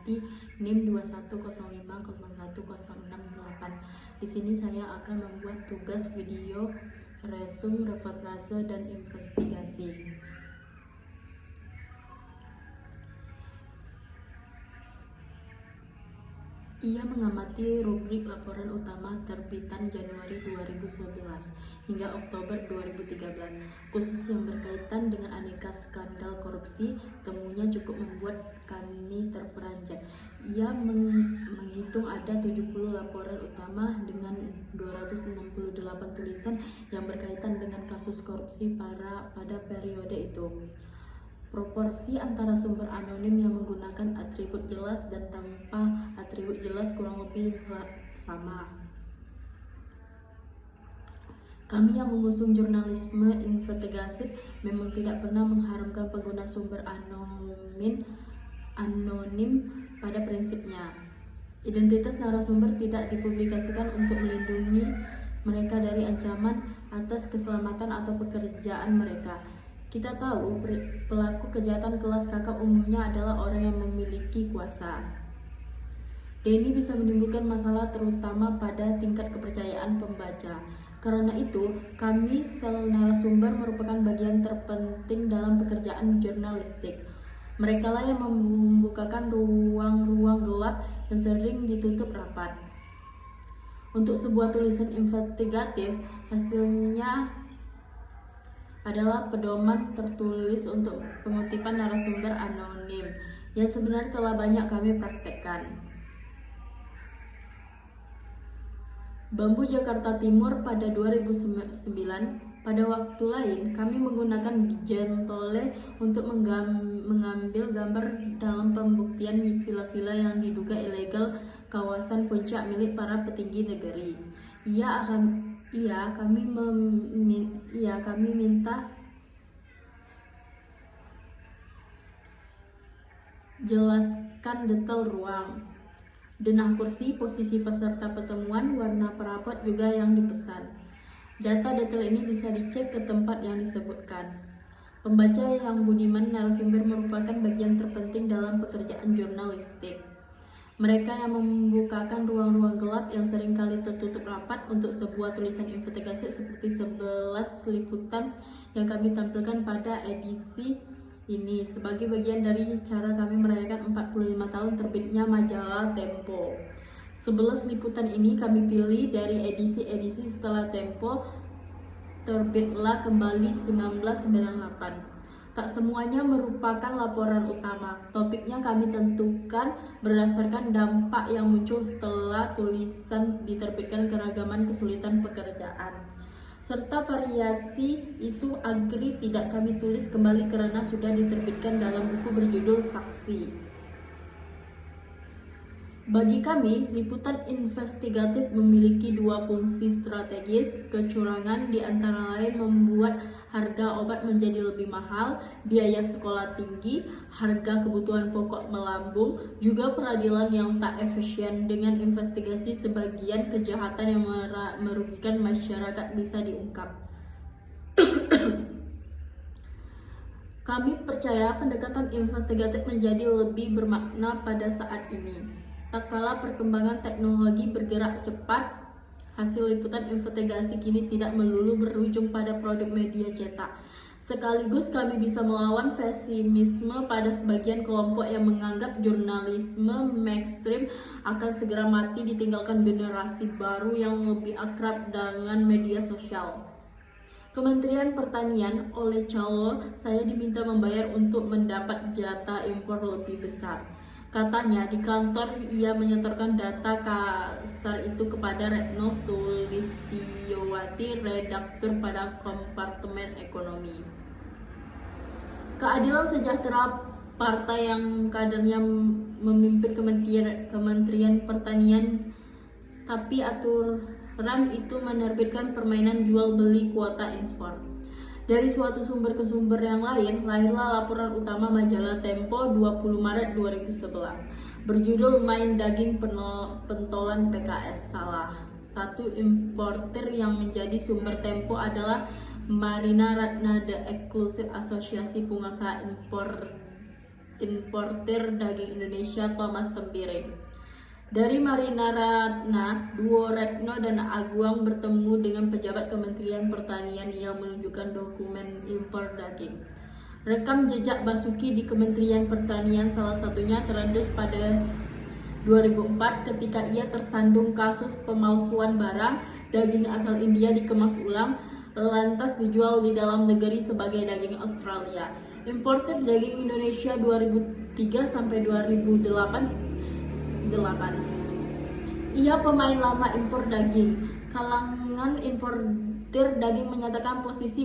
mengamati NIM 2105010608. Di sini saya akan membuat tugas video, resum, reportase, dan investigasi. Ia mengamati rubrik laporan utama terbitan Januari 2011 hingga Oktober 2013, khusus yang berkaitan dengan aneka skandal korupsi. Temunya cukup membuat kami terperanjat. Ia menghitung ada 70 laporan utama dengan 268 tulisan yang berkaitan dengan kasus korupsi pada periode itu. Proporsi antara sumber anonim yang menggunakan atribut jelas dan tanpa atribut jelas kurang lebih sama. Kami yang mengusung jurnalisme investigatif memang tidak pernah mengharapkan pengguna sumber anonim pada prinsipnya. Identitas narasumber tidak dipublikasikan untuk melindungi mereka dari ancaman atas keselamatan atau pekerjaan mereka. Kita tahu pelaku kejahatan kelas kakap umumnya adalah orang yang memiliki kuasa. Ini bisa menimbulkan masalah terutama pada tingkat kepercayaan pembaca. Karena itu, kami sel narasumber merupakan bagian terpenting dalam pekerjaan jurnalistik. Mereka lah yang membukakan ruang-ruang gelap yang sering ditutup rapat. Untuk sebuah tulisan investigatif, hasilnya adalah pedoman tertulis untuk pengutipan narasumber anonim yang sebenarnya telah banyak kami praktekkan. Bambu Jakarta Timur pada 2009. Pada waktu lain, kami menggunakan jentole untuk mengambil gambar dalam pembuktian villa-villa yang diduga ilegal kawasan Puncak milik para petinggi negeri. Kami minta jelaskan detail ruang, denah kursi, posisi peserta pertemuan, warna perabot juga yang dipesan. Data detail ini bisa dicek ke tempat yang disebutkan. Pembaca yang budiman, narasumber merupakan bagian terpenting dalam pekerjaan jurnalistik. Mereka yang membukakan ruang-ruang gelap yang seringkali tertutup rapat untuk sebuah tulisan investigasi seperti 11 liputan yang kami tampilkan pada edisi ini sebagai bagian dari cara kami merayakan 45 tahun terbitnya majalah Tempo. 11 liputan ini kami pilih dari edisi-edisi setelah Tempo terbitlah kembali 1998. Tak semuanya merupakan laporan utama. Topiknya kami tentukan berdasarkan dampak yang muncul setelah tulisan diterbitkan, keragaman kesulitan pekerjaan, serta variasi isu agri tidak kami tulis kembali karena sudah diterbitkan dalam buku berjudul Saksi. Bagi kami, liputan investigatif memiliki dua fungsi strategis. Kecurangan di antara lain membuat harga obat menjadi lebih mahal, biaya sekolah tinggi, harga kebutuhan pokok melambung, juga peradilan yang tak efisien. Dengan investigasi, sebagian kejahatan yang merugikan masyarakat bisa diungkap. Kami percaya pendekatan investigatif menjadi lebih bermakna pada saat ini. Tak kala perkembangan teknologi bergerak cepat, hasil liputan investigasi kini tidak melulu berujung pada produk media cetak. Sekaligus kami bisa melawan pesimisme pada sebagian kelompok yang menganggap jurnalisme mainstream akan segera mati ditinggalkan generasi baru yang lebih akrab dengan media sosial. Kementerian Pertanian oleh Calo, saya diminta membayar untuk mendapat jatah impor lebih besar. Katanya di kantor ia menyetorkan data kasar itu kepada Retno Sulistiyowati, redaktur pada Kompartemen Ekonomi. Keadilan Sejahtera, partai yang kadernya memimpin Kementerian Pertanian, tapi aturan itu menerbitkan permainan jual beli kuota impor. Dari suatu sumber ke sumber yang lain, lahirlah laporan utama majalah Tempo 20 Maret 2011 berjudul Main Daging Pentolan PKS Salah. Satu importer yang menjadi sumber Tempo adalah Marina Ratna, The Exclusive Asosiasi Pengusaha Impor importir daging Indonesia Thomas Sempiring. Dari Marinarana, duo Retno dan Aguang bertemu dengan pejabat Kementerian Pertanian yang menunjukkan dokumen impor daging. Rekam jejak Basuki di Kementerian Pertanian salah satunya terendus pada 2004 ketika ia tersandung kasus pemalsuan barang daging asal India dikemas ulang lantas dijual di dalam negeri sebagai daging Australia. Importir daging Indonesia 2003 sampai 2008. Ia pemain lama impor daging. Kalangan importir daging menyatakan posisi